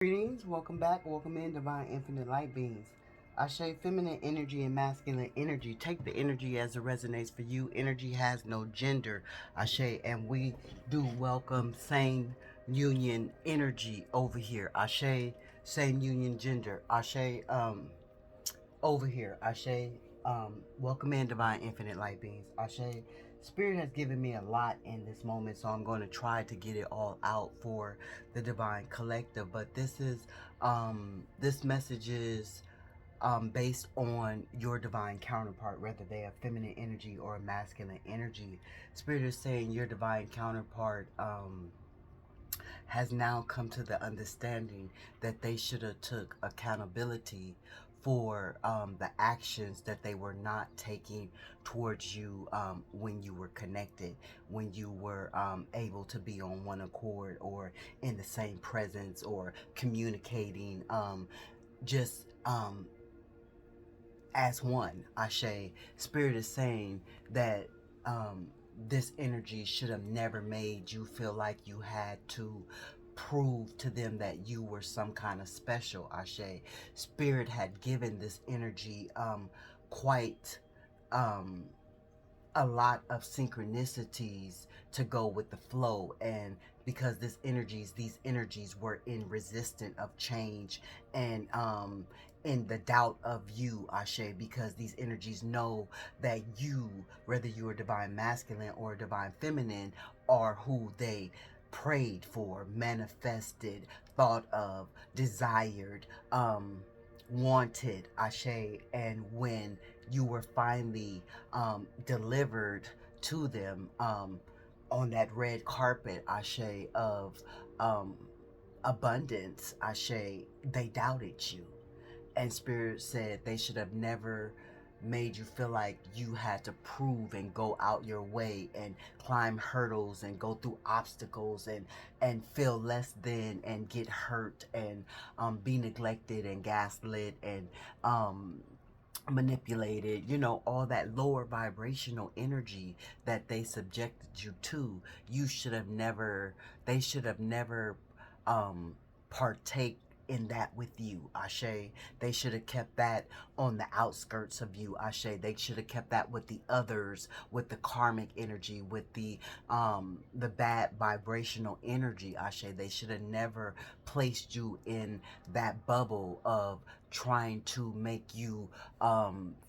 Greetings, welcome back, welcome in, divine infinite light beings. Ashe, feminine energy and masculine energy. Take the energy as it resonates for you. Energy has no gender, Ashe, and we do welcome same union energy over here. Ashe, same union gender. Ashe, over here. Ashe, welcome in, divine infinite light beings. Ashe, Spirit has given me a lot in this moment, so I'm going to try to get it all out for the divine collective. But this message is based on your divine counterpart, whether they have feminine energy or masculine energy. Spirit is saying your divine counterpart has now come to the understanding that they should have took accountability for the actions that they were not taking towards you when you were connected, when you were able to be on one accord or in the same presence or communicating just as one. Ashe, Spirit is saying that this energy should have never made you feel like you had to prove to them that you were some kind of special. Ashe, Spirit had given this energy quite um, a lot of synchronicities to go with the flow, and because these energies were in resistant of change and in the doubt of you, Ashe, because these energies know that you, whether you are divine masculine or divine feminine, are who they prayed for, manifested, thought of, desired, wanted, Ashe. And when you were finally delivered to them on that red carpet, Ashe, of um, abundance, Ashe, they doubted you. And Spirit said they should have never made you feel like you had to prove and go out your way and climb hurdles and go through obstacles and feel less than and get hurt and be neglected and gaslit and manipulated, all that lower vibrational energy that they subjected you to. You should have never They should have never partake in that with you, Ashe. They should have kept that on the outskirts of you, Ashe. They should have kept that with the others, with the karmic energy, with the bad vibrational energy, Ashe. They should have never placed you in that bubble of trying to make you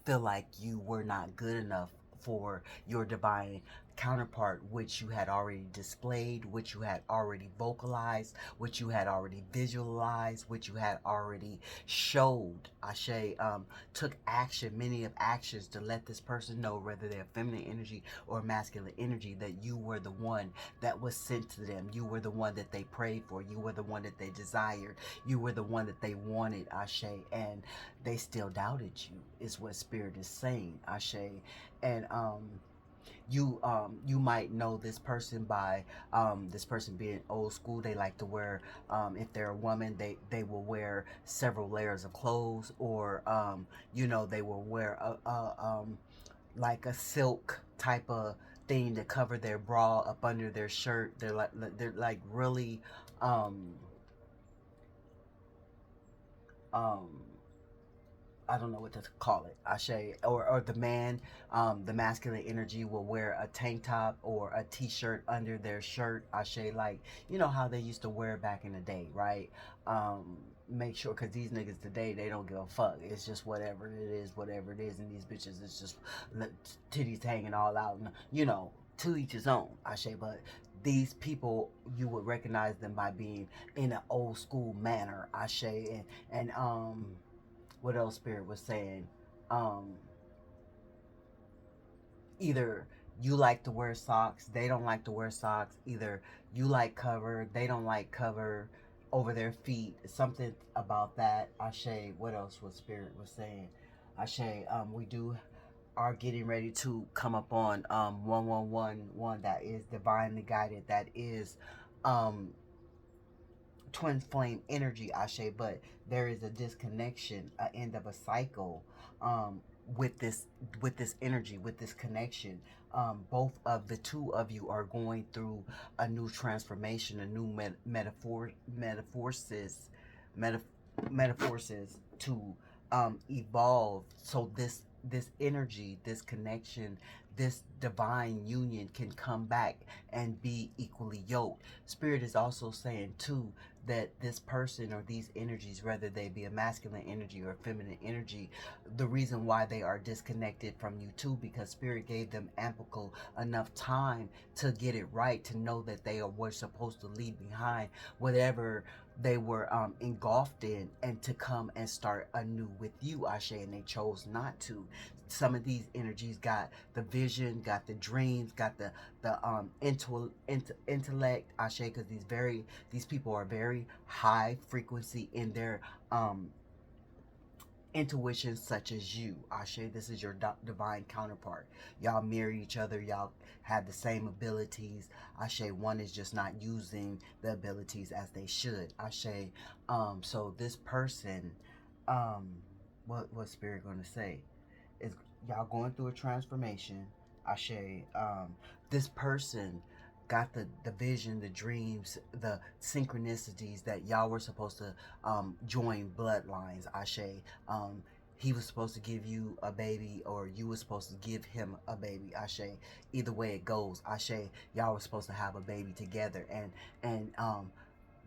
feel like you were not good enough for your divine counterpart, which you had already displayed, which you had already vocalized, which you had already visualized, which you had already showed. Ashe, took action, many of actions to let this person know, whether they're feminine energy or masculine energy, that you were the one that was sent to them. You were the one that they prayed for. You were the one that they desired. You were the one that they wanted, Ashe, and they still doubted you, is what Spirit is saying, Ashe. And you might know this person by this person being old school. They like to wear, if they're a woman, they will wear several layers of clothes, or they will wear like a silk type of thing to cover their bra up under their shirt. They're like really um I don't know what to call it, Ashe. Or the man, the masculine energy will wear a tank top or a t-shirt under their shirt, Ashe, like, how they used to wear back in the day, right? Make sure, because these niggas today, they don't give a fuck. It's just whatever it is, and these bitches, it's just titties hanging all out, and, to each his own, Ashe. But these people, you would recognize them by being in an old school manner, Ashe. And what else Spirit was saying? Um, Either you like to wear socks, they don't like to wear socks. Either you like cover, they don't like cover over their feet. Something about that. Ashe, what else was Spirit was saying? Ashe, we do are getting ready to come up on 1111 that is divinely guided, that is um twin flame energy, Ashe. But there is a disconnection, an end of a cycle, um with this energy, with this connection. Both of the two of you are going through a new transformation, a new metamorphosis, metaphors to evolve, so this energy, this connection, this divine union can come back and be equally yoked. Spirit is also saying too that this person or these energies, whether they be a masculine energy or a feminine energy, the reason why they are disconnected from you too, because Spirit gave them ample enough time to get it right, to know that they were supposed to leave behind whatever they were engulfed in, and to come and start anew with you, Ashe, and they chose not to. Some of these energies got the vision, got the dreams, got the intellect, Ashe, because these people are very high frequency in their intuition, such as you, Ashe. This is your divine counterpart. Y'all mirror each other. Y'all have the same abilities. Ashe. One is just not using the abilities as they should. Ashe. So this person, what Spirit gonna say is y'all going through a transformation. Ashe. This person got the vision, the dreams, the synchronicities that y'all were supposed to join bloodlines. Ashe. He was supposed to give you a baby, or you were supposed to give him a baby. Ashe. Either way it goes. Ashe. Y'all were supposed to have a baby together, and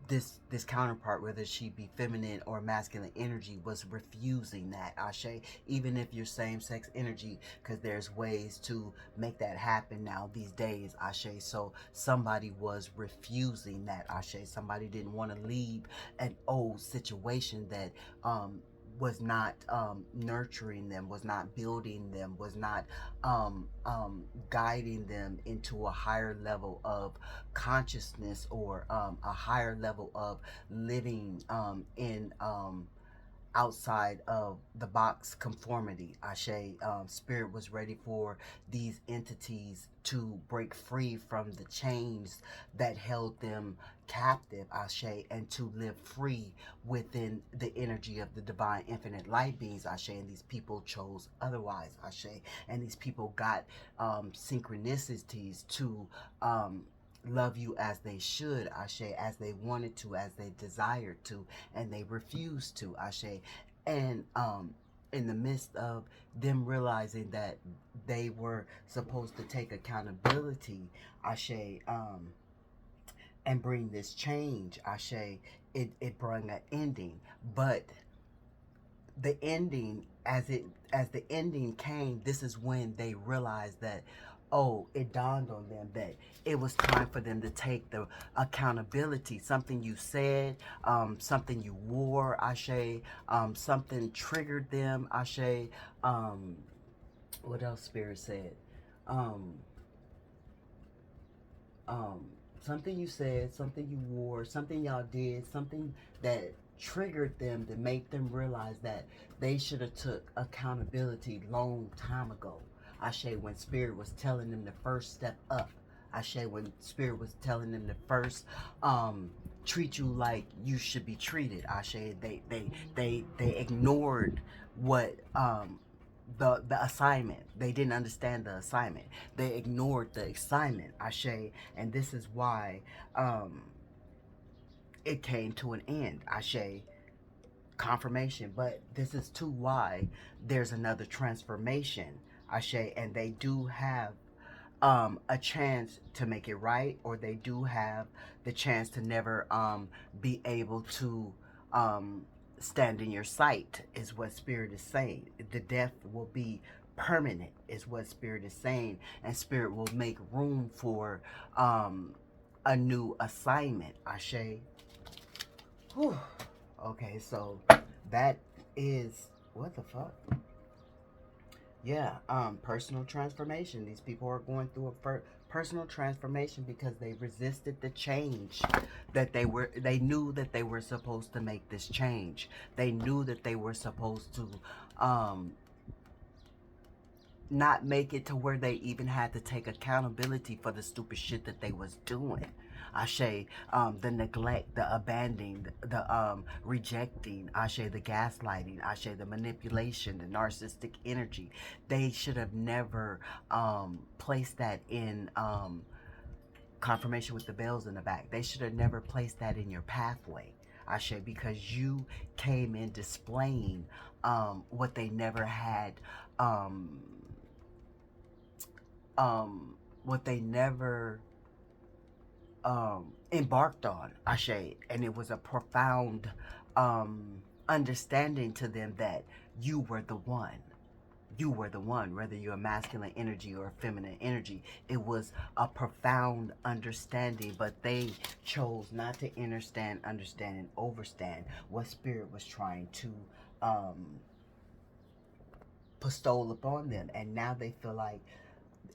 this counterpart, whether she be feminine or masculine energy, was refusing that, Ashe. Even if you're same-sex energy, because there's ways to make that happen now these days, Ashe. So somebody was refusing that, Ashe. Somebody didn't want to leave an old situation that was not nurturing them, was not building them, was not guiding them into a higher level of consciousness, or a higher level of living in outside of the box conformity. Ashe. Spirit was ready for these entities to break free from the chains that held them captive, Ashe, and to live free within the energy of the divine infinite light beings, Ashe. And these people chose otherwise, Ashe. And these people got synchronicities to love you as they should, Ashe, as they wanted to, as they desired to, and they refused to, Ashe. And in the midst of them realizing that they were supposed to take accountability, Ashe, and bring this change, Ashe, it brought an ending. But the ending, as the ending came, this is when they realized that, oh, it dawned on them that it was time for them to take the accountability. Something you said, something you wore, Ashe, something triggered them, Ashe. What else Spirit said? Um, um, Something you said, something you wore, something y'all did, something that triggered them to make them realize that they should have took accountability long time ago. Ashe, when Spirit was telling them the first step up. Ashe, when Spirit was telling them the first treat you like you should be treated. Ashe, they ignored what the assignment. They didn't understand the assignment. They ignored the assignment, Ashe, and this is why it came to an end, Ashe. Confirmation. But this is too why there's another transformation, Ashe, and they do have a chance to make it right, or they do have the chance to never be able to stand in your sight, is what Spirit is saying. The death will be permanent, is what Spirit is saying, and Spirit will make room for a new assignment, Ashe. Whew. Okay, so that is, what the fuck? Yeah, personal transformation. These people are going through a personal transformation because they resisted the change that they knew that they were supposed to make this change. They knew that they were supposed to not make it to where they even had to take accountability for the stupid shit that they was doing. Ashe, the neglect, the abandoning, the rejecting, Ashe, the gaslighting, Ashe, the manipulation, the narcissistic energy. They should have never placed that in confirmation with the bells in the back. They should have never placed that in your pathway. Ashe, because you came in displaying what they never had, um, what they never embarked on, Ashe, and it was a profound understanding to them that you were the one. You were the one, whether you're a masculine energy or a feminine energy. It was a profound understanding, but they chose not to understand, and overstand what spirit was trying to bestow upon them. And now they feel like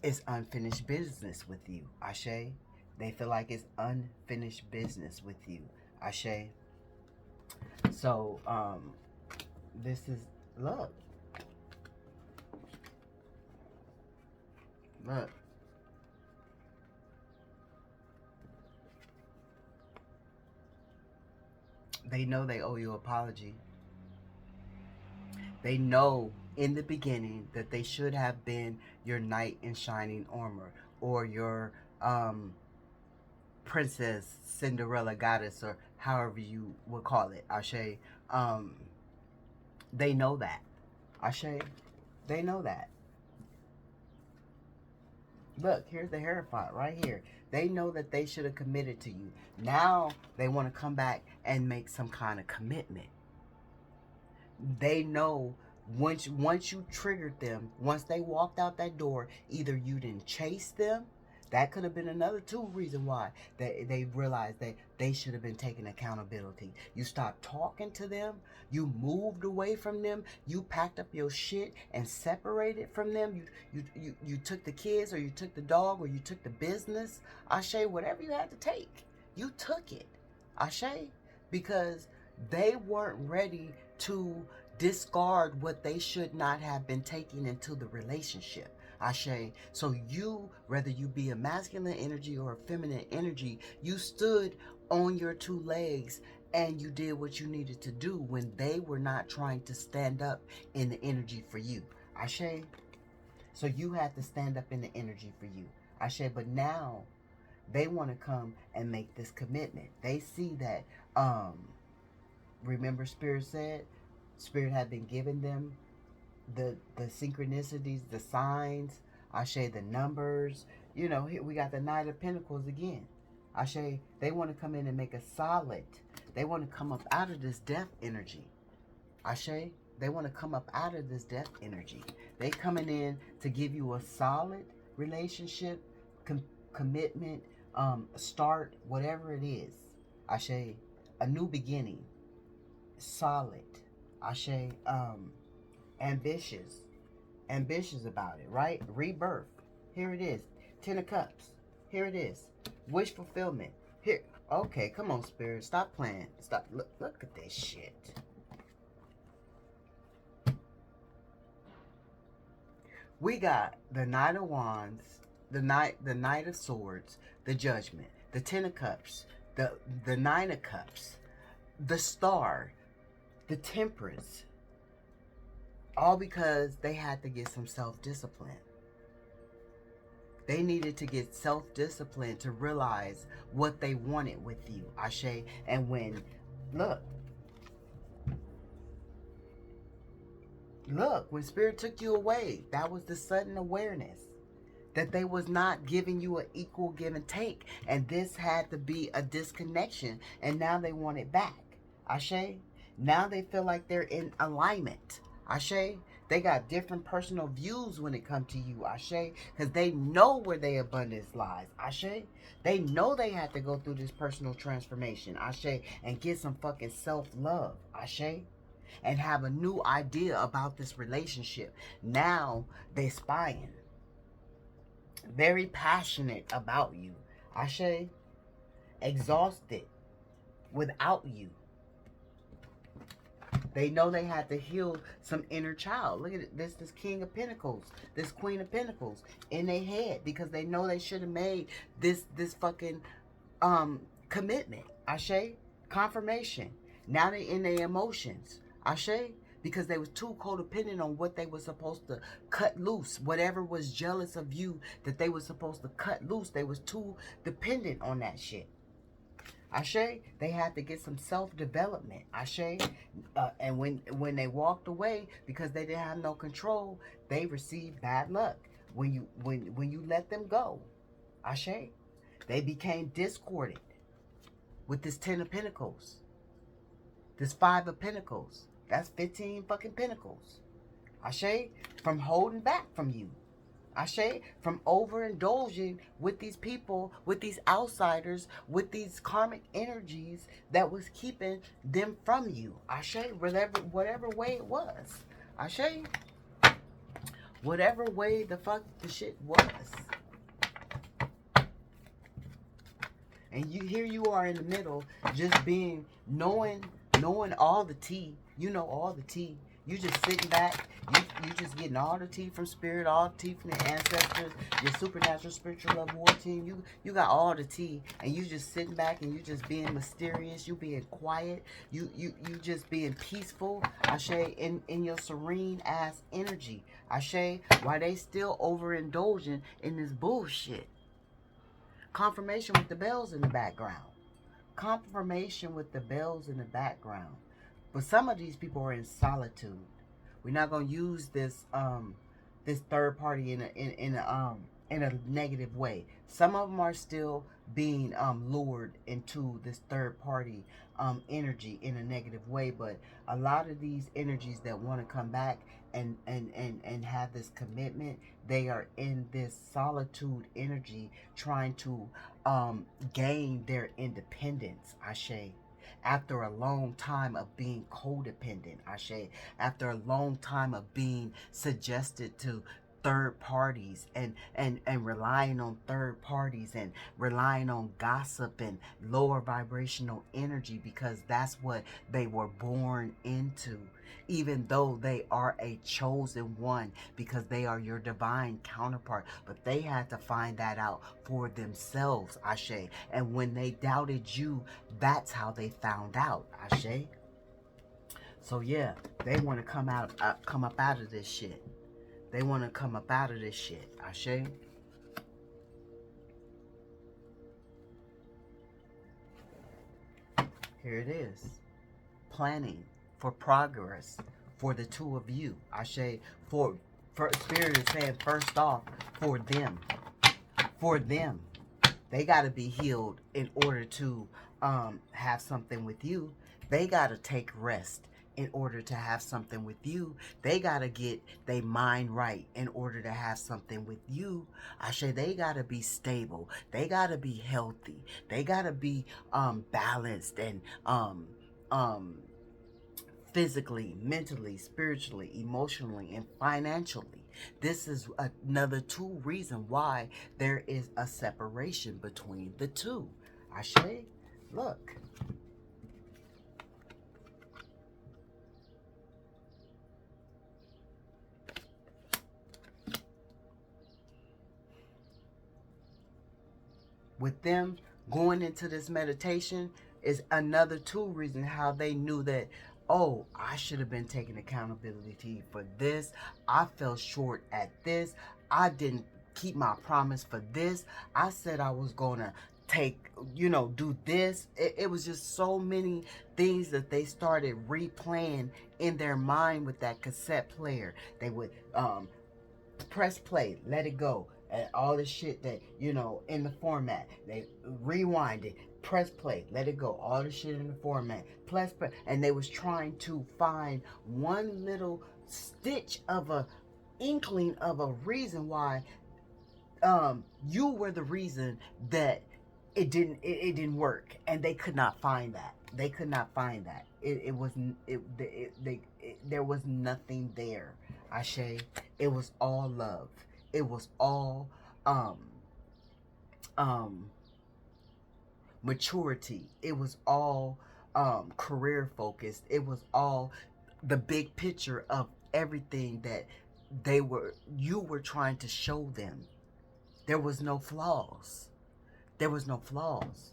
it's unfinished business with you, Ashe. They feel like it's unfinished business with you, Ashe. So, this is, look. Look. They know they owe you an apology. They know in the beginning that they should have been your knight in shining armor, or your princess, Cinderella, goddess, or however you would call it, Ashe. They know that. Ashe, they know that. Look, here's the Hierophant right here. They know that they should have committed to you. Now they want to come back and make some kind of commitment. They know once you triggered them, once they walked out that door, either you didn't chase them. That could have been another reason why they realized that they should have been taking accountability. You stopped talking to them. You moved away from them. You packed up your shit and separated from them. You took the kids, or you took the dog, or you took the business. Ashe, whatever you had to take, you took it. Ashe, because they weren't ready to discard what they should not have been taking into the relationship. Ashe. So you, whether you be a masculine energy or a feminine energy, you stood on your two legs and you did what you needed to do when they were not trying to stand up in the energy for you. Ashe. So you had to stand up in the energy for you. Ashe. But now they want to come and make this commitment. They see that, remember Spirit said, Spirit had been giving them the synchronicities, the signs, Ashe, the numbers. You know, here we got the Knight of Pentacles again. Ashe, they want to come in and make a solid. They want to come up out of this death energy. Ashe, they want to come up out of this death energy. They coming in to give you a solid relationship, commitment, start, whatever it is. Ashe, a new beginning, solid. Ashe, ambitious about it, right? Rebirth. Here it is. 10 of Cups. Here it is. Wish fulfillment. Here. Okay, come on, Spirit. Stop playing. Stop. Look at this shit. We got the Knight of Wands, the Knight of Swords, the Judgment, the 10 of Cups, the 9 of Cups, the Star, the Temperance. All because they had to get some self-discipline. They needed to get self-discipline to realize what they wanted with you, Ashe. And when, look, when Spirit took you away, that was the sudden awareness that they was not giving you an equal give and take. And this had to be a disconnection. And now they want it back, Ashe. Now they feel like they're in alignment. Ashe, they got different personal views when it comes to you, Ashe, because they know where their abundance lies, Ashe. They know they had to go through this personal transformation, Ashe, and get some fucking self-love, Ashe, and have a new idea about this relationship. Now they spying, very passionate about you, Ashe, exhausted without you. They know they had to heal some inner child. Look at it. This King of Pentacles, this Queen of Pentacles in their head, because they know they should have made this fucking commitment. Ashe, confirmation. Now they in their emotions. Ashe, because they was too codependent on what they were supposed to cut loose. Whatever was jealous of you that they were supposed to cut loose, they was too dependent on that shit. Ashe, they had to get some self-development. Ashe, and when they walked away because they didn't have no control, they received bad luck. When you let them go, Ashe, they became discordant with this 10 of Pentacles, this 5 of Pentacles. That's 15 fucking Pentacles. Ashe, from holding back from you. Ashe, from overindulging with these people, with these outsiders, with these karmic energies that was keeping them from you. Ashe, whatever way it was. Ashe, whatever way the fuck the shit was. And here you are in the middle, just being, knowing all the tea. You know all the tea. You just sitting back. You just getting all the tea from spirit, all the tea from the ancestors, your supernatural spiritual love war team. You got all the tea, and you just sitting back and you just being mysterious. You being quiet. You just being peaceful. Ashe, in your serene ass energy. Ashe, why they still overindulging in this bullshit. Confirmation with the bells in the background. Confirmation with the bells in the background. But some of these people are in solitude. We're not gonna use this this third party in a negative way. Some of them are still being lured into this third party energy in a negative way, but a lot of these energies that want to come back and have this commitment, they are in this solitude energy trying to gain their independence. Ashe, after a long time of being codependent. Ashe, after a long time of being suggested to third parties and relying on third parties and relying on gossip and lower vibrational energy, because that's what they were born into, even though they are a chosen one, because they are your divine counterpart. But they had to find that out for themselves. Ashe, and when they doubted you, that's how they found out. Ashe. So yeah, they want to come up out of this shit. They want to come up out of this shit. Ashe. Here it is. Planning for progress for the two of you. Ashe. For Spirit is saying, first off, for them. For them. They got to be healed in order to have something with you. They got to take rest in order to have something with you. They got to get their mind right in order to have something with you. Ashe, they got to be stable. They got to be healthy. They got to be balanced and physically, mentally, spiritually, emotionally, and financially. This is another two reason why there is a separation between the two. Ashe, look. With them going into this meditation is another two reason how they knew that, oh, I should have been taking accountability for this. I fell short at this. I didn't keep my promise for this. I said I was going to do this. It was just so many things that they started replaying in their mind with that cassette player. They would press play, let it go, and all the shit that, in the format. They rewind it, press play, let it go, all the shit in the format, press play. And they was trying to find one little stitch of a inkling of a reason why you were the reason that it didn't work, and they could not find that. They could not find that. There was nothing there. Ashe. It was all love. It was all maturity. It was all career focused. It was all the big picture of everything that you were trying to show them. There was no flaws. There was no flaws.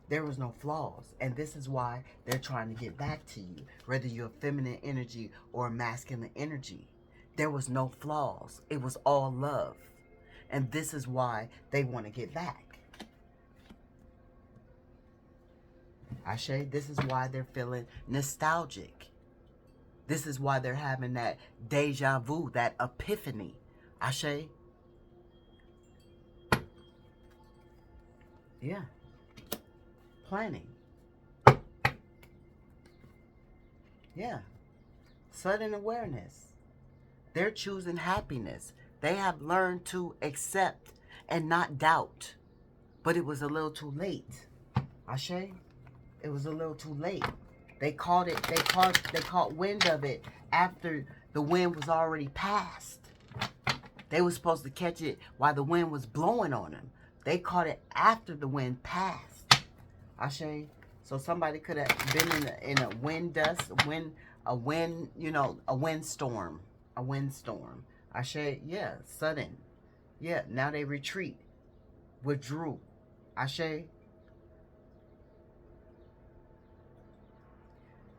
There was no flaws. And this is why they're trying to get back to you, whether you're feminine energy or masculine energy. There was no flaws. It was all love. And this is why they want to get back. Ashe, this is why they're feeling nostalgic. This is why they're having that deja vu, that epiphany. Ashe. Yeah. Planning. Yeah. Sudden awareness. They're choosing happiness. They have learned to accept and not doubt. But it was a little too late. Ashe? It was a little too late. They caught wind of it after the wind was already past. They were supposed to catch it while the wind was blowing on them. They caught it after the wind passed. Ashe. So somebody could have been in a wind dust, a windstorm. A windstorm. Ashe, yeah, sudden. Yeah, now they retreat. Withdrew. Ashe.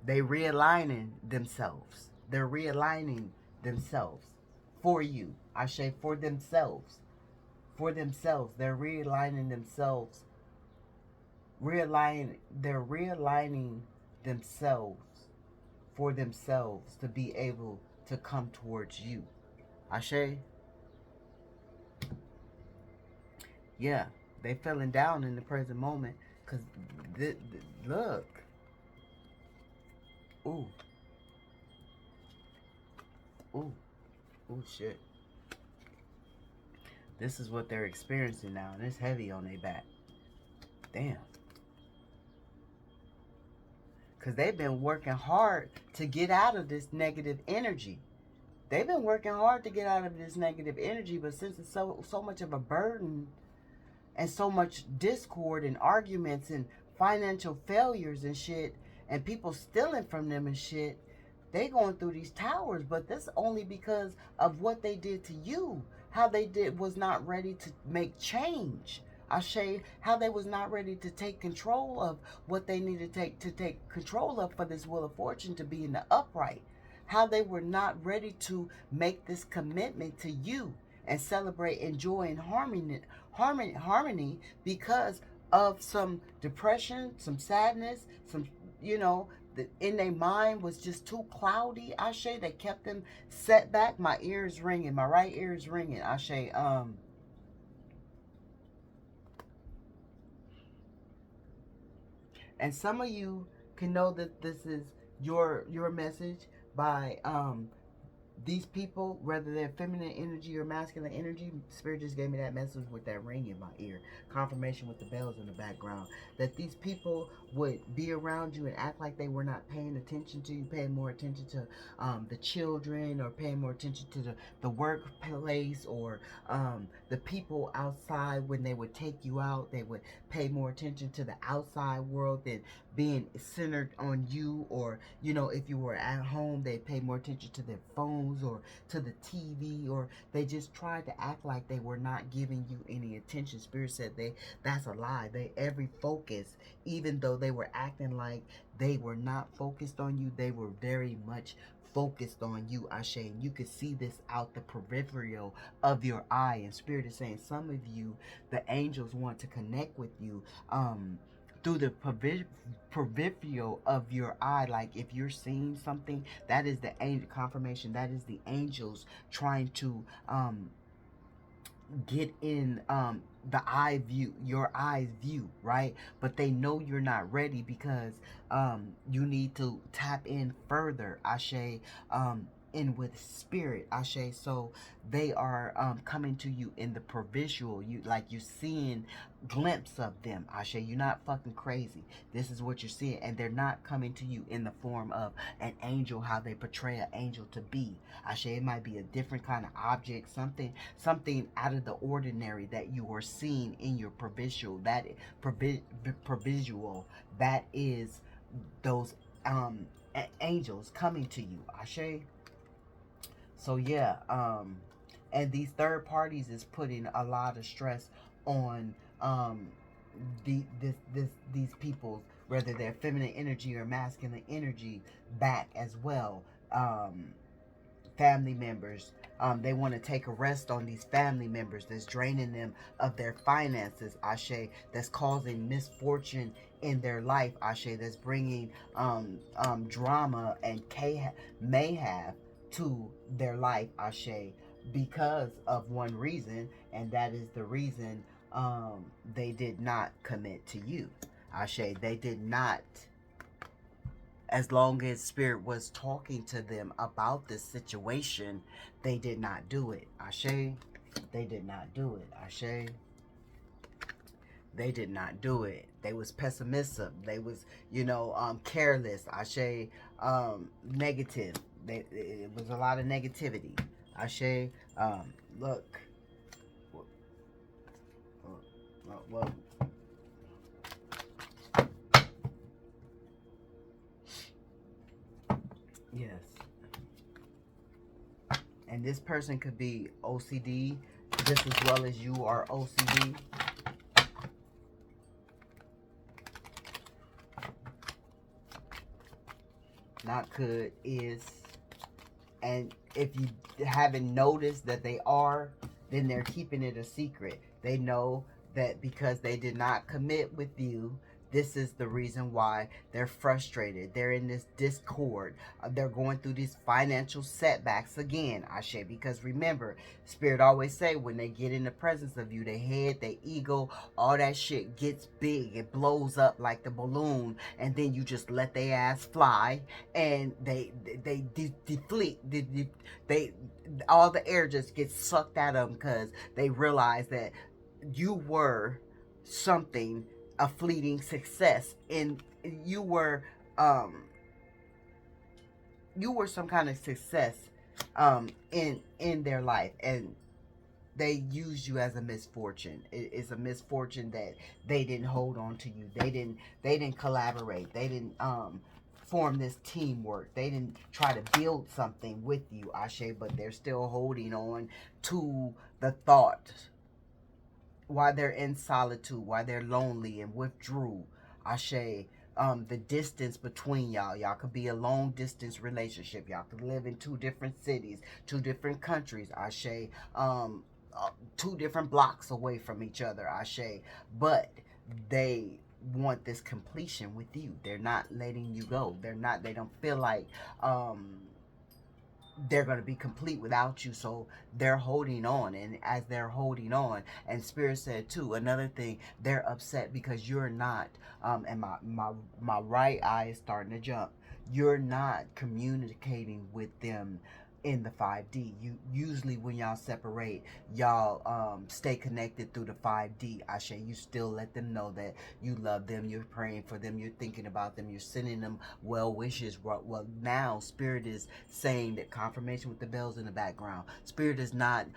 They realigning themselves. They're realigning themselves for you. Ashe, for themselves. For themselves. They're realigning themselves. They're realigning themselves for themselves to be able to come towards you. Ashe? Yeah, they feeling down in the present moment because look. Ooh. Ooh. Ooh, shit. This is what they're experiencing now, and it's heavy on their back. Damn. Because they've been working hard to get out of this negative energy. They've been working hard to get out of this negative energy, but since it's so much of a burden and so much discord and arguments and financial failures and shit and people stealing from them and shit, they going through these towers. But that's only because of what they did to you. How they was not ready to make change. Ashe, how they was not ready to take control of what they needed to take control of for this Wheel of Fortune to be in the upright. How they were not ready to make this commitment to you and celebrate and joy and harmony because of some depression, some sadness, some, in their mind was just too cloudy. Ashe, that kept them set back. My ear is ringing. My right ear is ringing. Ashe, and some of you can know that this is your message by these people, whether they're feminine energy or masculine energy. Spirit just gave me that message with that ring in my ear. Confirmation with the bells in the background. That these people would be around you and act like they were not paying attention to you, paying more attention to the children, or paying more attention to the workplace, or the people outside. When they would take you out, they would pay more attention to the outside world than being centered on you. Or, if you were at home, they pay more attention to their phones or to the TV, or they just tried to act like they were not giving you any attention. Spirit said that's a lie. Every focus, even though they were acting like they were not focused on you, they were very much focused on you, Ashe. And you could see this out the peripheral of your eye. And Spirit is saying some of you, the angels want to connect with you through the peripheral of your eye. Like if you're seeing something, that is the angel confirmation. That is the angels trying to get in the eye view, your eye's view, right? But they know you're not ready because you need to tap in further, Ashe, in with spirit, Ashe. So they are coming to you in the provisional. You're seeing glimpse of them, Ashe. You're not fucking crazy. This is what you're seeing, and they're not coming to you in the form of an angel, how they portray an angel to be, Ashe. It might be a different kind of object, something out of the ordinary that you are seeing in your provisional. That provisional, that is those angels coming to you, Ashe. So yeah, and these third parties is putting a lot of stress on these people, whether they're feminine energy or masculine energy, back as well. Family members, they want to take a rest on these family members that's draining them of their finances, Ashe, that's causing misfortune in their life, Ashe, that's bringing drama and mayhem to their life, Ashe, because of one reason, and that is the reason they did not commit to you, Ashe. They did not, as long as Spirit was talking to them about this situation, they did not do it, Ashe. They did not do it, Ashe. They did not do it. They was pessimistic. They was, careless. Ashe, negative. It was a lot of negativity. Ashe, look. Well, yes. And this person could be OCD just as well as you are OCD. Not could, is. And if you haven't noticed that they are, then they're keeping it a secret. They know that because they did not commit with you, this is the reason why they're frustrated. They're in this discord. They're going through these financial setbacks again, Ashe. Because remember, Spirit always say when they get in the presence of you, their head, their ego, all that shit gets big. It blows up like the balloon, and then you just let their ass fly, and they deflate. They all the air just gets sucked out of them because they realize that you were something, a fleeting success, and you were some kind of success in their life, and they used you as a misfortune. It's a misfortune that they didn't hold on to you. They didn't collaborate. They didn't form this teamwork. They didn't try to build something with you, Ashe, but they're still holding on to the thought while they're in solitude, while they're lonely and withdrew, Ashe. The distance between y'all could be a long distance relationship. Y'all could live in two different cities, two different countries, Ashe. 2 different blocks away from each other, Ashe. But they want this completion with you. They're not letting you go. They don't feel like they're going to be complete without you, so they're holding on. And as they're holding on, and Spirit said too, another thing, they're upset because you're not and my right eye is starting to jump. You're not communicating with them in the 5D. You usually, when y'all separate, y'all stay connected through the 5D, Ashe. You still let them know that you love them, you're praying for them, you're thinking about them, you're sending them well wishes. Well, now Spirit is saying that, confirmation with the bells in the background, Spirit is not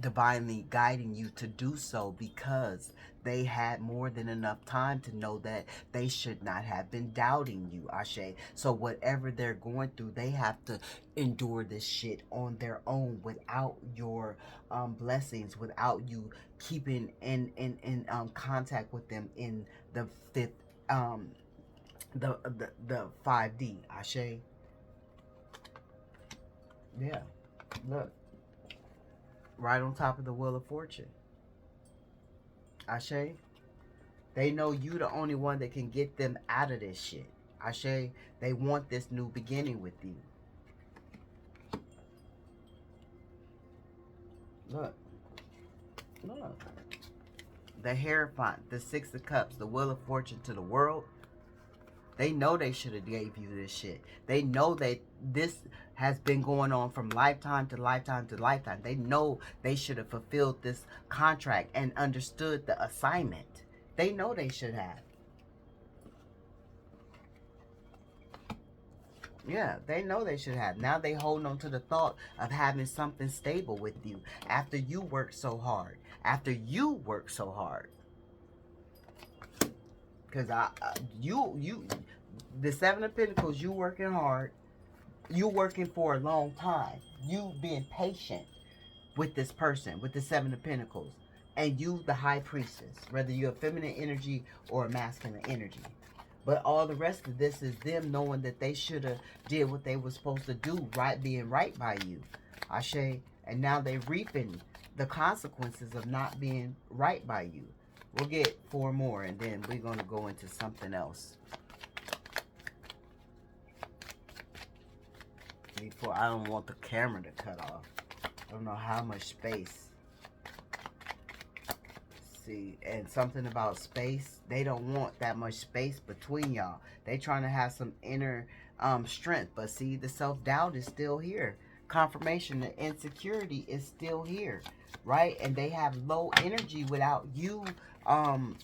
divinely guiding you to do so because they had more than enough time to know that they should not have been doubting you, Ashe. So whatever they're going through, they have to endure this shit on their own without your blessings, without you keeping in contact with them in the fifth the 5D, Ashe. Yeah, look, right on top of the Wheel of Fortune, Ashe. They know you the only one that can get them out of this shit, Ashe. They want this new beginning with you. Look. The Hierophant, the 6 of Cups, the Wheel of Fortune to the world. They know they should have gave you this shit. They know that this has been going on from lifetime to lifetime to lifetime. They know they should have fulfilled this contract and understood the assignment. They know they should have. Yeah, they know they should have. Now they hold on to the thought of having something stable with you after you work so hard. After you work so hard. Because the 7 of Pentacles, you working hard. You working for a long time. You being patient with this person, with the 7 of Pentacles. And you, the High Priestess, whether you're a feminine energy or a masculine energy. But all the rest of this is them knowing that they should have did what they were supposed to do, right, being right by you, Ashe. And now they reaping the consequences of not being right by you. We'll get 4 more, and then we're going to go into something else. Before, I don't want the camera to cut off. I don't know how much space. See, and something about space, they don't want that much space between y'all. They trying to have some inner strength, but see, the self-doubt is still here. Confirmation, the insecurity is still here, right? And they have low energy without you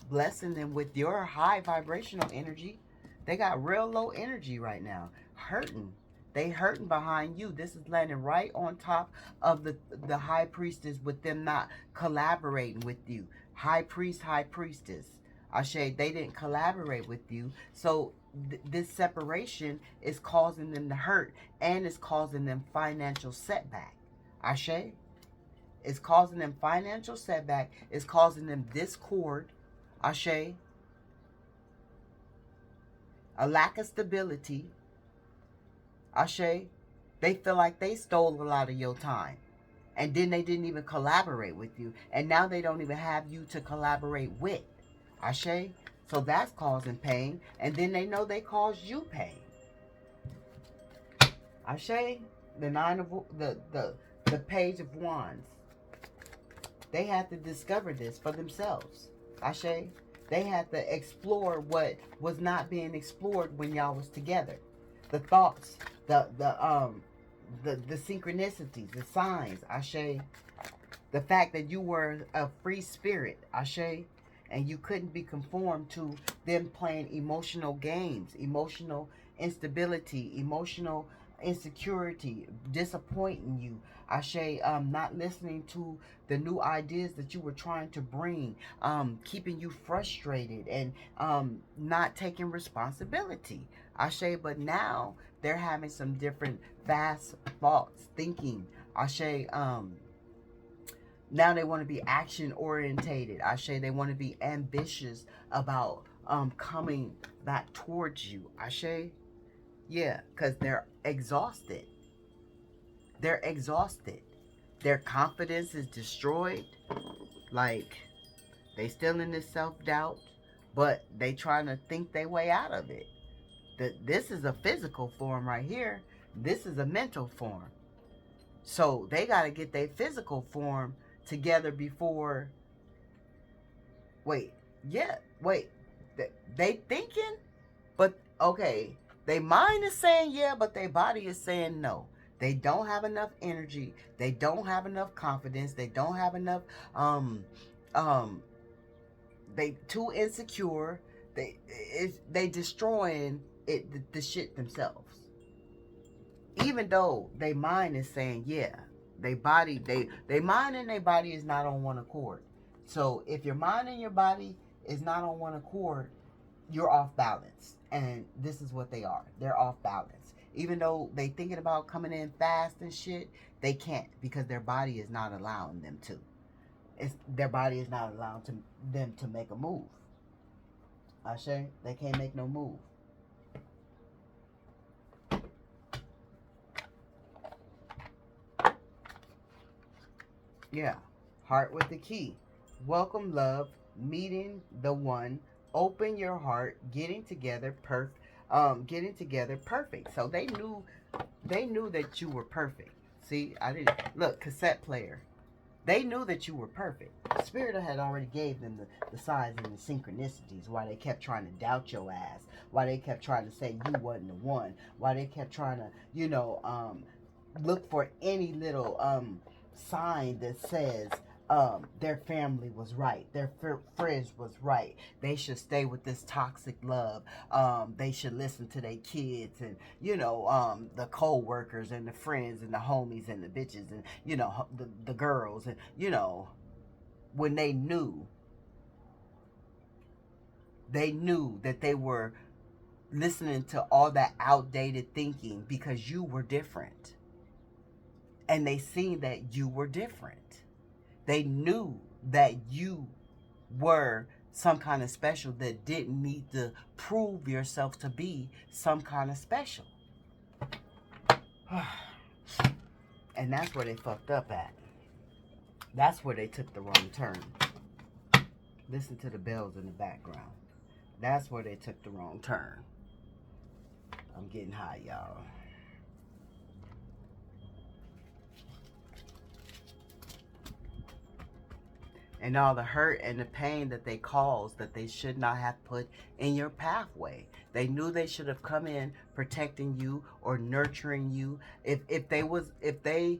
blessing them with your high vibrational energy. They got real low energy right now, hurting. They hurting behind you. This is landing right on top of the high priestess, with them not collaborating with you. High priest, high priestess. Ashe, they didn't collaborate with you. So this separation is causing them to hurt, and it's causing them financial setback. Ashe, it's causing them financial setback. It's causing them discord. Ashe, a lack of stability. Ashe, they feel like they stole a lot of your time. And then they didn't even collaborate with you. And now they don't even have you to collaborate with. Ashe? So that's causing pain. And then they know they caused you pain. Ashe? The Page of Wands. They had to discover this for themselves. Ashe? They had to explore what was not being explored when y'all was together. The thoughts, the synchronicities, the signs, Ashe. The fact that you were a free spirit, Ashe, and you couldn't be conformed to them playing emotional games, emotional instability, emotional insecurity, disappointing you, Ashe, not listening to the new ideas that you were trying to bring, keeping you frustrated, and not taking responsibility, Ashe. But now they're having some different fast thoughts, thinking, Ashe. Now they want to be action orientated, Ashe. They want to be ambitious about coming back towards you, Ashe. Yeah, because they're exhausted. They're exhausted. Their confidence is destroyed. Like, they still in this self-doubt, but they trying to think their way out of it. This is a physical form right here. This is a mental form. So they got to get their physical form together before... Wait. They thinking, but okay. Their mind is saying yeah, but their body is saying no. They don't have enough energy. They don't have enough confidence. They don't have enough, they too insecure. They destroying the shit themselves. Even though their mind is saying yeah, their mind and their body is not on one accord. So if your mind and your body is not on one accord, you're off balance. And this is what they are. They're off balance. Even though they thinking about coming in fast and shit, they can't, because their body is not allowing them to. Their body is not allowing them to make a move. Ashe, they can't make no move. Yeah. Heart with the key. Welcome, love. Meeting the one. Open your heart. Getting together. Perfect. So they knew that you were perfect. See, I didn't look. Cassette player. They knew that you were perfect. Spirit had already gave them the signs and the synchronicities. Why they kept trying to doubt your ass. Why they kept trying to say you wasn't the one. Why they kept trying to, look for any little sign that says their family was right, their friends was right, they should stay with this toxic love, they should listen to their kids, and the co-workers and the friends and the homies and the bitches and the girls, and when they knew that they were listening to all that outdated thinking because you were different. And they seen that you were different. They knew that you were some kind of special that didn't need to prove yourself to be some kind of special. And that's where they fucked up at. That's where they took the wrong turn. Listen to the bells in the background. That's where they took the wrong turn. I'm getting high, y'all. And all the hurt and the pain that they caused that they should not have put in your pathway. They knew they should have come in protecting you or nurturing you. If they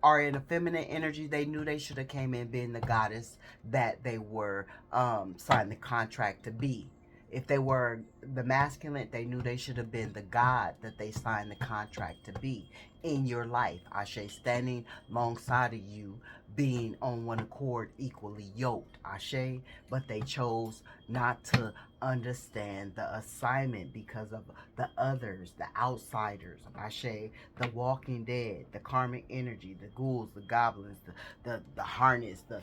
are in a feminine energy, they knew they should have came in being the goddess that they were signed the contract to be. If they were the masculine, they knew they should have been the god that they signed the contract to be in your life. Ashe, standing alongside of you, being on one accord, equally yoked. Ashe, but they chose not to understand the assignment because of the others, the outsiders. Ashe, the walking dead, the karmic energy, the ghouls, the goblins, the harness, the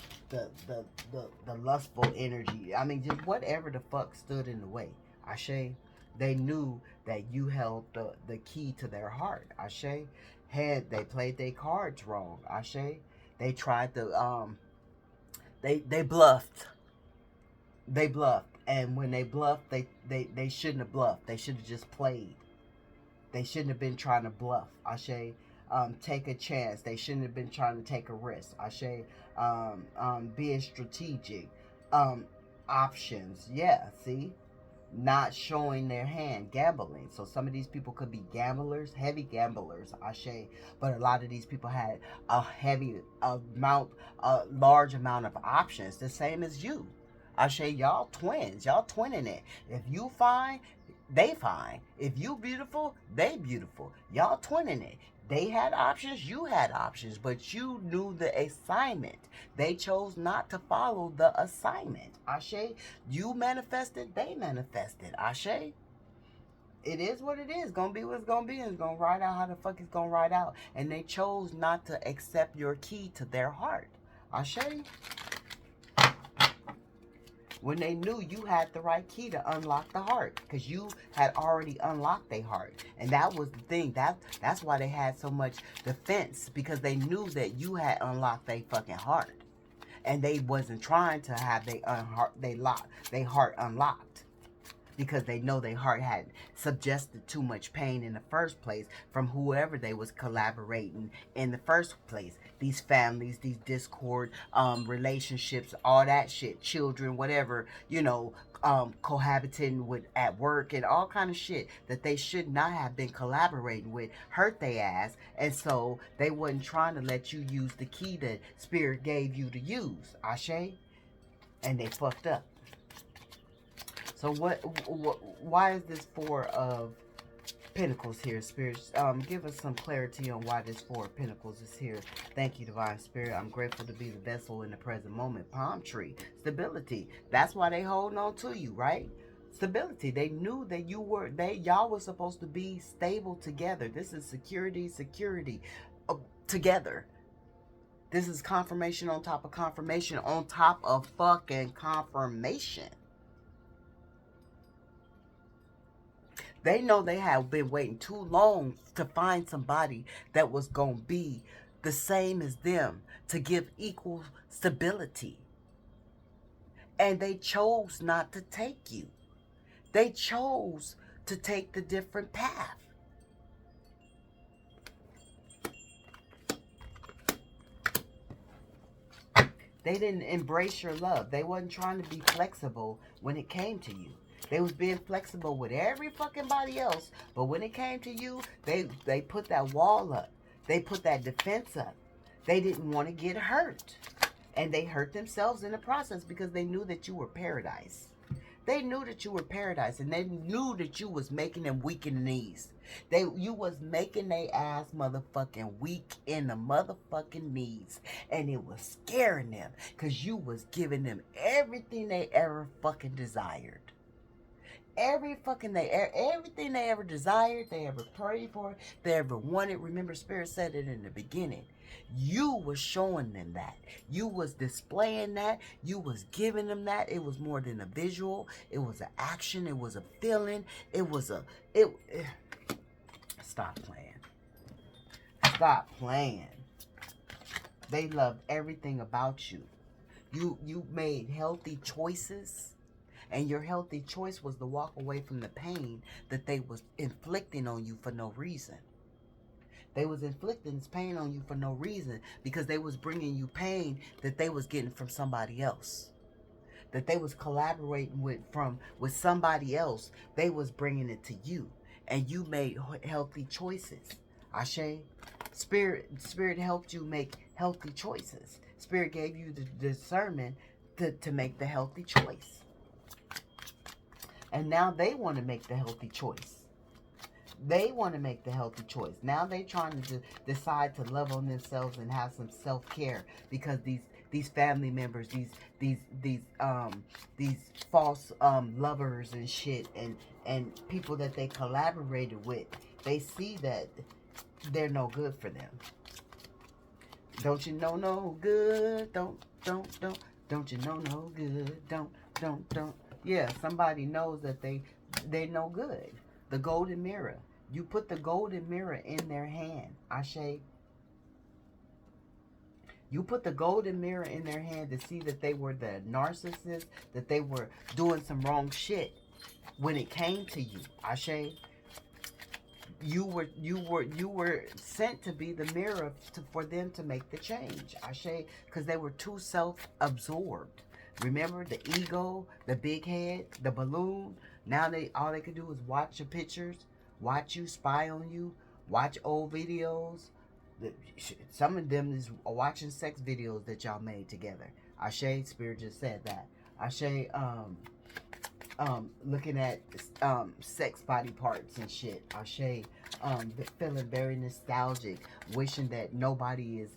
lustful energy. I mean, just whatever the fuck stood in the way. Ashe, they knew that you held the key to their heart. Ashe, they played their cards wrong. Ashe, they tried to they bluffed. They bluffed, and when they bluffed, they shouldn't have bluffed. They should have just played. They shouldn't have been trying to bluff. Ashe, take a chance. They shouldn't have been trying to take a risk. Ashe, being strategic. Options. Yeah, see? Not showing their hand, gambling. So some of these people could be gamblers, heavy gamblers, Ashe. But a lot of these people had a large amount of options, the same as you. Ashe, y'all twins. Y'all twinning it. If you fine, they fine. If you beautiful, they beautiful. Y'all twinning it. They had options, you had options, but you knew the assignment. They chose not to follow the assignment. Ashe, you manifested, they manifested. Ashe, it is what it is. Gonna be what it's gonna be. It's gonna ride out how the fuck it's gonna ride out. And they chose not to accept your key to their heart. Ashe, when they knew you had the right key to unlock the heart, because you had already unlocked their heart. And that was the thing. That's why they had so much defense, because they knew that you had unlocked their fucking heart. And they wasn't trying to have their heart unlocked, because they know their heart had suggested too much pain in the first place from whoever they was collaborating in the first place. These families, these discord relationships, all that shit, children, whatever, cohabiting with at work and all kind of shit that they should not have been collaborating with, hurt their ass. And so they wasn't trying to let you use the key that spirit gave you to use. Ashe? And they fucked up. So why is this Four of Pentacles here, Spirit? Give us some clarity on why this Four of Pentacles is here. Thank you, Divine Spirit. I'm grateful to be the vessel in the present moment. Palm tree, stability. That's why they holding on to you, right? Stability. They knew that y'all were supposed to be stable together. This is security together. This is confirmation on top of confirmation on top of fucking confirmation. They know they have been waiting too long to find somebody that was going to be the same as them, to give equal stability. And they chose not to take you. They chose to take the different path. They didn't embrace your love. They wasn't trying to be flexible when it came to you. They was being flexible with every fucking body else. But when it came to you, they put that wall up. They put that defense up. They didn't want to get hurt. And they hurt themselves in the process because they knew that you were paradise. They knew that you were paradise. And they knew that you was making them weak in the knees. You was making their ass motherfucking weak in the motherfucking knees. And it was scaring them. Because you was giving them everything they ever fucking desired. Everything they ever desired, they ever prayed for, they ever wanted. Remember, Spirit said it in the beginning. You was showing them that. You was displaying that. You was giving them that. It was more than a visual. It was an action. It was a feeling. Stop playing. Stop playing. They loved everything about you. You made healthy choices, and your healthy choice was to walk away from the pain that they was inflicting on you for no reason. They was inflicting this pain on you for no reason because they was bringing you pain that they was getting from somebody else, that they was collaborating with somebody else. They was bringing it to you, and you made healthy choices. Ashe, Spirit helped you make healthy choices. Spirit gave you the discernment to make the healthy choice, and now they want to make the healthy choice. They want to make the healthy choice. Now they're trying to decide to love on themselves and have some self-care, because these family members, these false lovers and shit, and people that they collaborated with, they see that they're no good for them. Don't you know no good? Don't you know no good? Don't. Yeah, somebody knows that they're no good. The golden mirror. You put the golden mirror in their hand, Ashe. You put the golden mirror in their hand to see that they were the narcissist, that they were doing some wrong shit when it came to you, Ashe. You were sent to be the mirror for them to make the change, Ashe, because they were too self-absorbed. Remember the ego, the big head, the balloon. Now all they could do is watch your pictures, watch you, spy on you, watch old videos. Some of them is watching sex videos that y'all made together. Ashe, Spirit just said that. Ashe, looking at sex body parts and shit. Ashe, feeling very nostalgic, wishing that nobody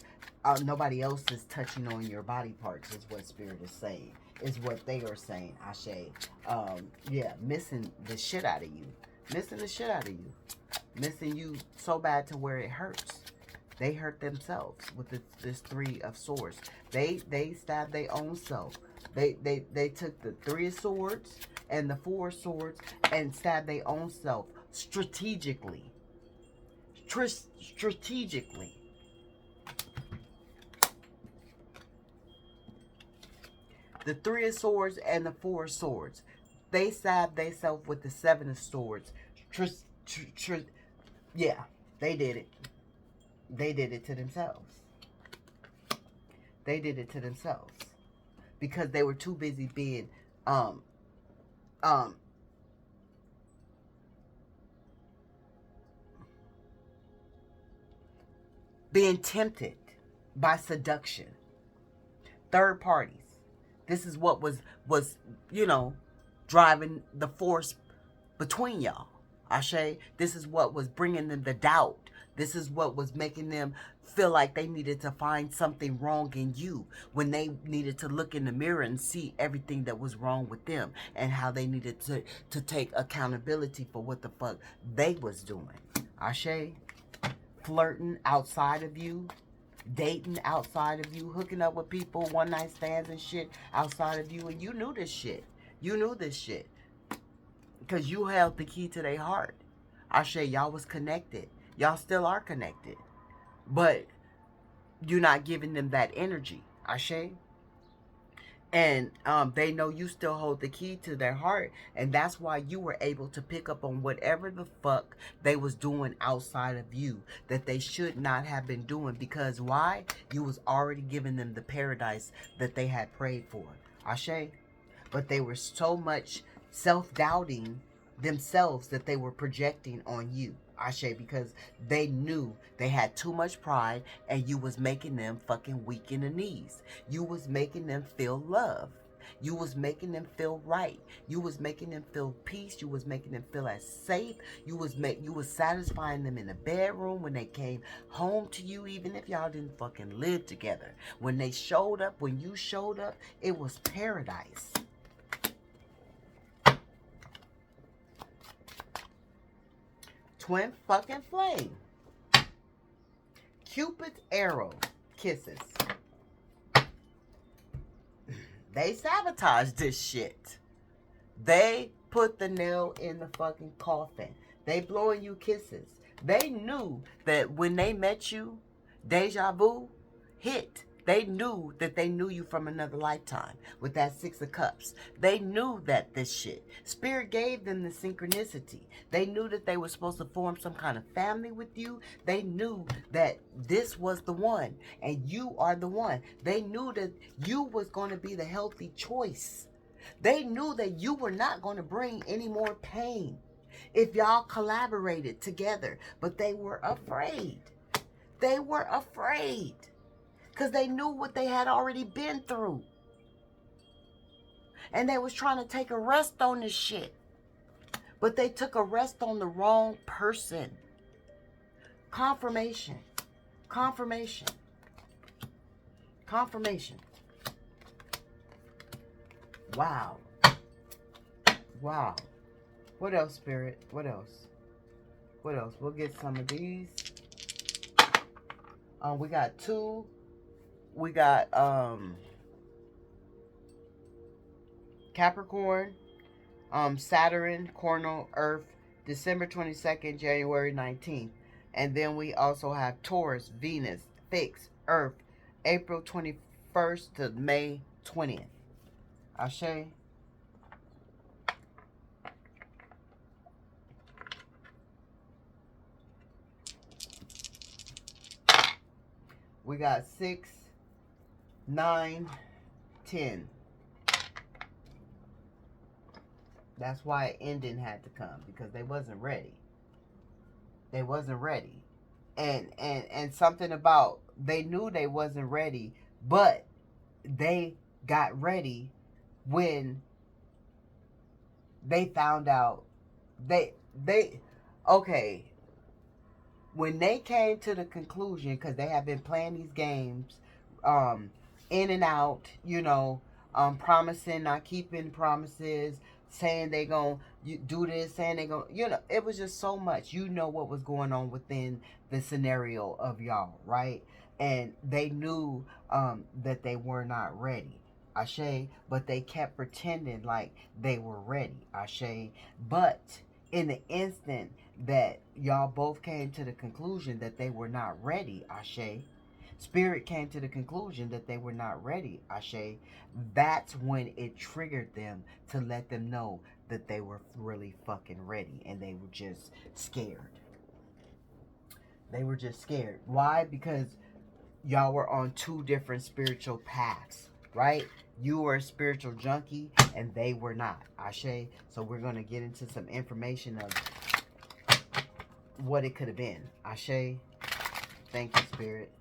else is touching on your body parts, is what Spirit is saying. Is what they are saying, Ashe. Yeah, missing the shit out of you. Missing the shit out of you. Missing you so bad to where it hurts. They hurt themselves with this Three of Swords. They stabbed their own self. They took the Three of Swords and the Four of Swords and stabbed their own self strategically. Strategically. The Three of Swords and the Four of Swords. They stabbed themselves with the Seven of Swords. Yeah, they did it. They did it to themselves. They did it to themselves. Because they were too busy being being tempted by seduction. Third parties. This is what was driving the force between y'all. Ashe, this is what was bringing them the doubt. This is what was making them feel like they needed to find something wrong in you, when they needed to look in the mirror and see everything that was wrong with them, and how they needed to take accountability for what the fuck they was doing. Ashe, flirting outside of you, dating outside of you, hooking up with people, one night stands and shit outside of you, and you knew this shit. You knew this shit. Because you held the key to their heart. Ashe, y'all was connected. Y'all still are connected. But you're not giving them that energy. Ashe. And they know you still hold the key to their heart. And that's why you were able to pick up on whatever the fuck they was doing outside of you that they should not have been doing. Because why? You was already giving them the paradise that they had prayed for. Ashe. But they were so much self-doubting themselves that they were projecting on you, Ashe, because they knew they had too much pride, and you was making them fucking weak in the knees. You was making them feel love. You was making them feel right. You was making them feel peace. You was making them feel as safe. You was satisfying them in the bedroom when they came home to you, even if y'all didn't fucking live together. When they showed up, when you showed up, it was paradise. Twin fucking flame. Cupid's arrow kisses. They sabotaged this shit. They put the nail in the fucking coffin. They blowing you kisses. They knew that when they met you, deja vu hit. They knew that they knew you from another lifetime with that Six of Cups. They knew that this shit. Spirit gave them the synchronicity. They knew that they were supposed to form some kind of family with you. They knew that this was the one and you are the one. They knew that you was going to be the healthy choice. They knew that you were not going to bring any more pain if y'all collaborated together. But they were afraid. They were afraid. Because they knew what they had already been through. And they was trying to take a rest on this shit. But they took a rest on the wrong person. Confirmation. Confirmation. Confirmation. Wow. Wow. What else, Spirit? What else? What else? We'll get some of these. We got two. We got Capricorn, Saturn, Cornal, Earth, December 22nd, January 19th. And then we also have Taurus, Venus, Fixed, Earth, April 21st to May 20th. Ashe. We got 6, 9, 10. That's why ending had to come, because they wasn't ready. They wasn't ready. And something about, they knew they wasn't ready, but they got ready when they found out okay, when they came to the conclusion, because they have been playing these games in and out, promising, not keeping promises, saying they gonna do this, saying they gonna, it was just so much. What was going on within the scenario of y'all, right? And they knew that they were not ready. Ashe, but they kept pretending like they were ready. Ashe, but in the instant that y'all both came to the conclusion that they were not ready, Ashe, Spirit came to the conclusion that they were not ready, Ashe, that's when it triggered them to let them know that they were really fucking ready, and they were just scared. They were just scared. Why? Because y'all were on two different spiritual paths, right? You were a spiritual junkie and they were not. Ashe. So we're going to get into some information of what it could have been. Ashe. Thank you, Spirit.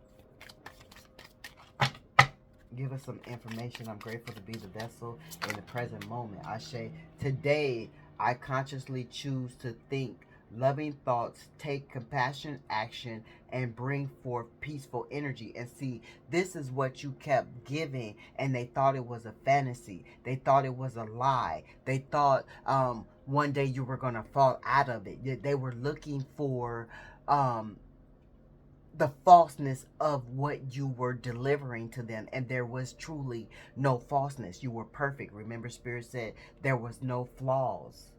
Give us some information. I'm grateful to be the vessel in the present moment. Ashe. Today, I consciously choose to think loving thoughts, take compassionate action, and bring forth peaceful energy. And see, this is what you kept giving, and they thought it was a fantasy. They thought it was a lie. They thought one day you were going to fall out of it. They were looking for the falseness of what you were delivering to them, and there was truly no falseness. You were perfect. Remember, Spirit said there was no flaws.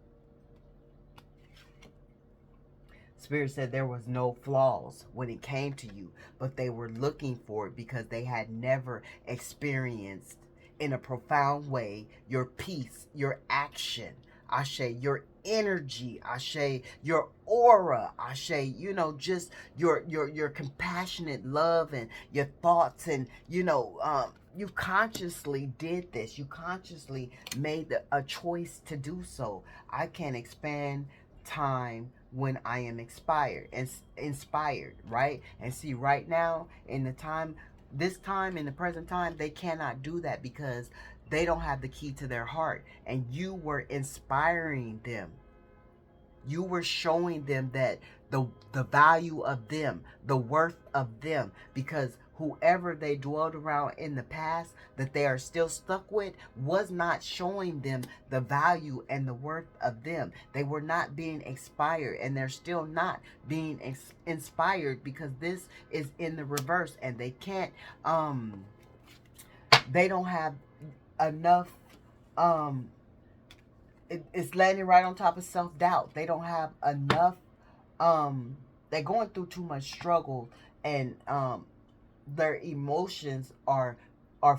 Spirit said there was no flaws when it came to you, but they were looking for it because they had never experienced in a profound way your peace, your action, Ashe, your energy, Ashe, your aura, Ashe, just your compassionate love and your thoughts, and you consciously did this. You consciously made a choice to do so. I can expand time when I am inspired, right? And see, right now in this time in the present time, they cannot do that because they don't have the key to their heart, and you were inspiring them. You were showing them that the value of them, the worth of them, because whoever they dwelled around in the past that they are still stuck with was not showing them the value and the worth of them. They were not being inspired, and they're still not being inspired because this is in the reverse, and they can't they don't have enough it's landing right on top of self-doubt. They don't have enough they're going through too much struggle and their emotions are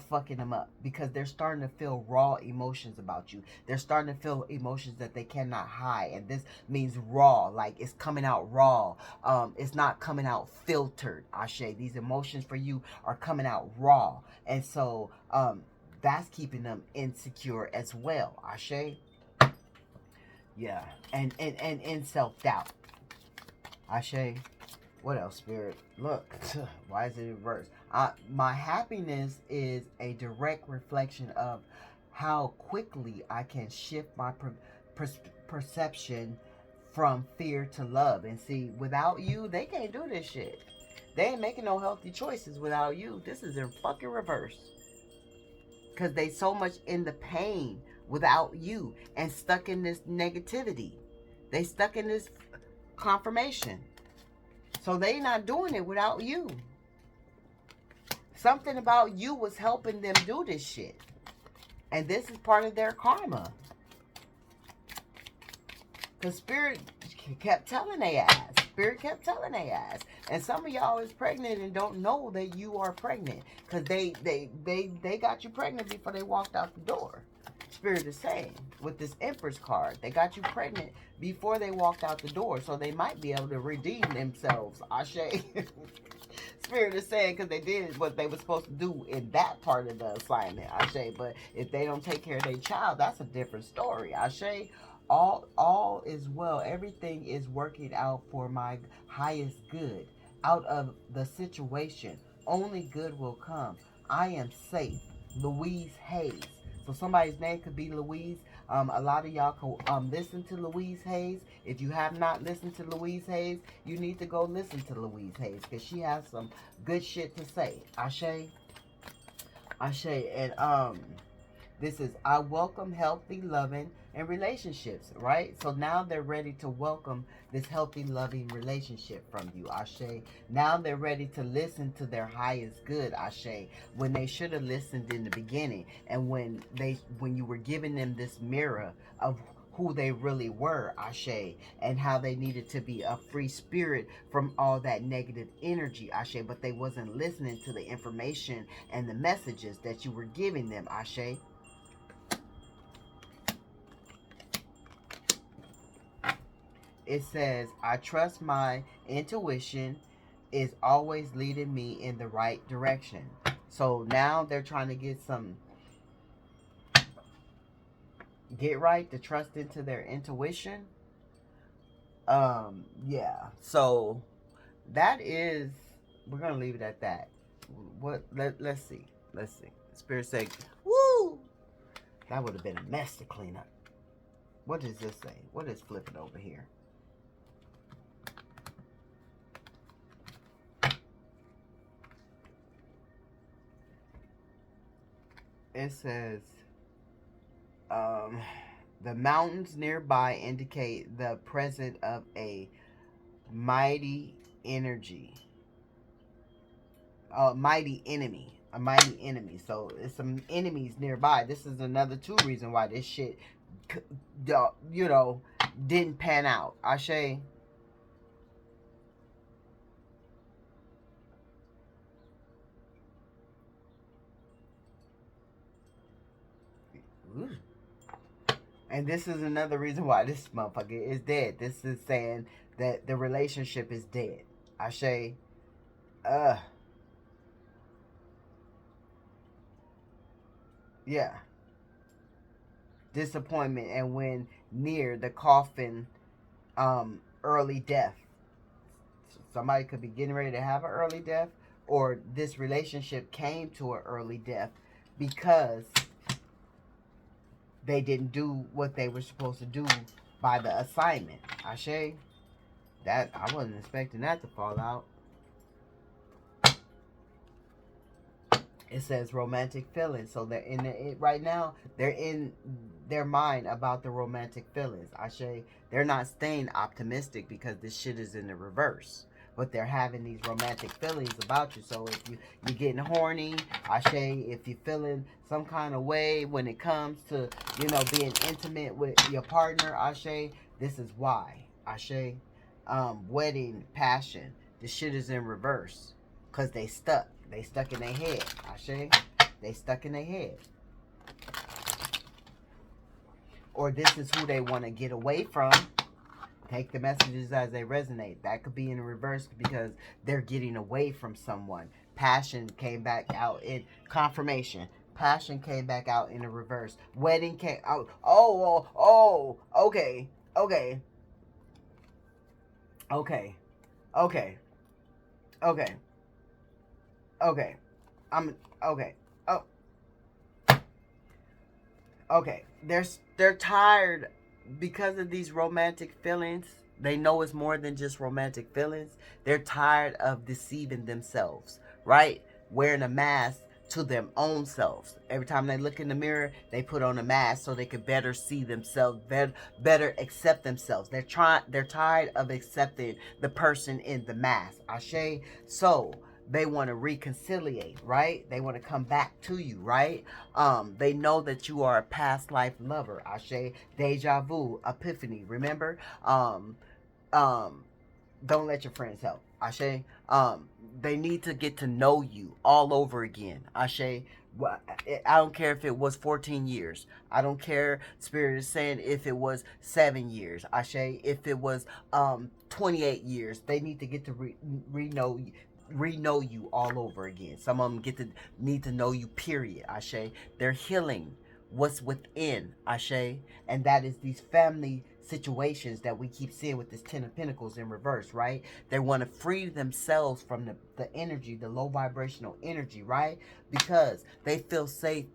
fucking them up, because they're starting to feel raw emotions about you. They're starting to feel emotions that they cannot hide, and this means raw, like it's coming out raw. It's not coming out filtered. Ashe, these emotions for you are coming out raw, and so that's keeping them insecure as well. Ashe, yeah, and self-doubt. Ashe. What else, Spirit? Look, why is it reversed? My happiness is a direct reflection of how quickly I can shift my perception from fear to love. And see, without you, they can't do this shit. They ain't making no healthy choices without you. This is in fucking reverse. Because they so much in the pain without you and stuck in this negativity. They stuck in this confirmation. So they not doing it without you. Something about you was helping them do this shit. And this is part of their karma. Because Spirit kept telling their ass. Spirit kept telling their ass. And some of y'all is pregnant and don't know that you are pregnant. Because they got you pregnant before they walked out the door. Spirit is saying, with this Empress card, they got you pregnant before they walked out the door, so they might be able to redeem themselves. Ashe. Spirit is saying, because they did what they were supposed to do in that part of the assignment. Ashe. But if they don't take care of their child, that's a different story. Ashe. All is well. Everything is working out for my highest good. Out of the situation, only good will come. I am safe. Louise Hayes. So somebody's name could be Louise. A lot of y'all can listen to Louise Hayes. If you have not listened to Louise Hayes, you need to go listen to Louise Hayes, because she has some good shit to say. Ashe. Ashe. And this is, I welcome healthy, loving, and relationships, right? So now they're ready to welcome this healthy, loving relationship from you, Ashe. Now they're ready to listen to their highest good, Ashe, when they should have listened in the beginning. And when you were giving them this mirror of who they really were, Ashe, and how they needed to be a free spirit from all that negative energy, Ashe, but they wasn't listening to the information and the messages that you were giving them, Ashe. It says, I trust my intuition is always leading me in the right direction. So now they're trying to get right, to trust into their intuition. Yeah. So that is, we're going to leave it at that. Let's see. Spirit say, woo! That would have been a mess to clean up. What does this say? What is flipping over here? It says, the mountains nearby indicate the presence of a mighty energy, a mighty enemy. So it's some enemies nearby. This is another reason why this shit, didn't pan out. Ashe. Ooh. And this is another reason why this motherfucker is dead. This is saying that the relationship is dead. Ashe. Yeah. Disappointment, and when near the coffin, early death. Somebody could be getting ready to have an early death, or this relationship came to an early death because they didn't do what they were supposed to do by the assignment. Ashe. That, I wasn't expecting that to fall out. It says romantic feelings. So they're in it right now. They're in their mind about the romantic feelings. Ashe. They're not staying optimistic because this shit is in the reverse. But they're having these romantic feelings about you. So if you're getting horny, Ashe, if you're feeling some kind of way when it comes to, being intimate with your partner, Ashe, this is why. Ashe. Wedding, passion. This shit is in reverse. Because they stuck. They stuck in their head. Ashe. They stuck in their head. Or this is who they want to get away from. Take the messages as they resonate. That could be in reverse because they're getting away from someone. Passion came back out in confirmation. Passion came back out in the reverse. Wedding came out. Okay. Okay. Okay. Okay. Okay. Okay. I'm okay. Oh, okay. They're tired because of these romantic feelings. They know it's more than just romantic feelings. They're tired of deceiving themselves, right? Wearing a mask to their own selves. Every time they look in the mirror, they put on a mask so they can better see themselves, better accept themselves. They're tired of accepting the person in the mask. Ashe. So they want to reconciliate, right? They want to come back to you, right? They know that you are a past life lover. Ashe, deja vu, epiphany. Remember? Um, don't let your friends help. Ashe. They need to get to know you all over again. Ashe. I don't care if it was 14 years. I don't care, Spirit is saying, if it was 7 years. Ashe. If it was 28 years. They need to get to re-know you all over again. Some of them need to know you, period. Ashe. They're healing what's within. Ashe. And that is these family situations that we keep seeing with this Ten of Pentacles in reverse, right? They want to free themselves from the energy, the low vibrational energy, right? Because they feel safe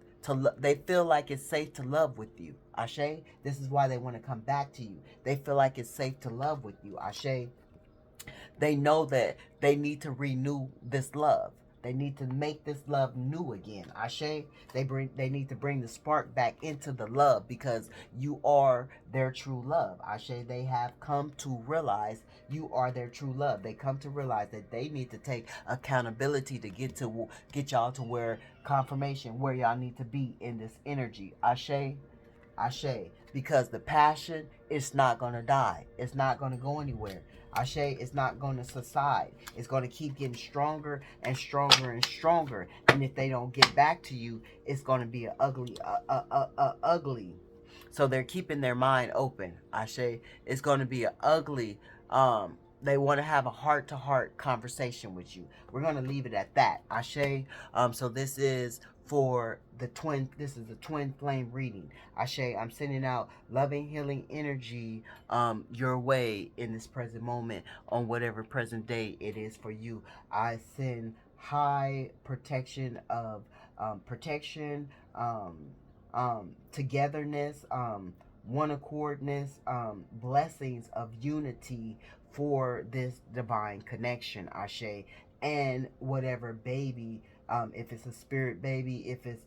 they feel like it's safe to love with you. Ashe. This is why they want to come back to you. They feel like it's safe to love with you. Ashe. They know that they need to renew this love. They need to make this love new again. Ashe. They need to bring the spark back into the love because you are their true love. Ashe. They have come to realize you are their true love. They come to realize that they need to take accountability to get y'all to where confirmation where y'all need to be in this energy. Ashe. Ashe. Because the passion is not going to die. It's not going to go anywhere. Ashe is not going to subside. It's going to keep getting stronger and stronger and stronger. And if they don't get back to you, it's going to be an ugly. So they're keeping their mind open. Ashe, it's going to be an ugly. They want to have a heart-to-heart conversation with you. We're going to leave it at that. Ashe. So this is for the twin. This is a twin flame reading. Ashe, I'm sending out loving, healing energy your way in this present moment on whatever present day it is for you. I send high protection of togetherness, one accordness, blessings of unity for this divine connection, Ashe, and whatever baby, if it's a spirit baby, if it's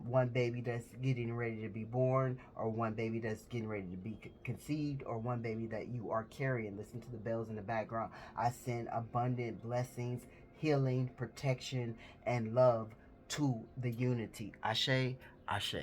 one baby that's getting ready to be born, or one baby that's getting ready to be conceived, or one baby that you are carrying. Listen to the bells in the background. I send abundant blessings, healing, protection, and love to the unity. Ashe, Ashe.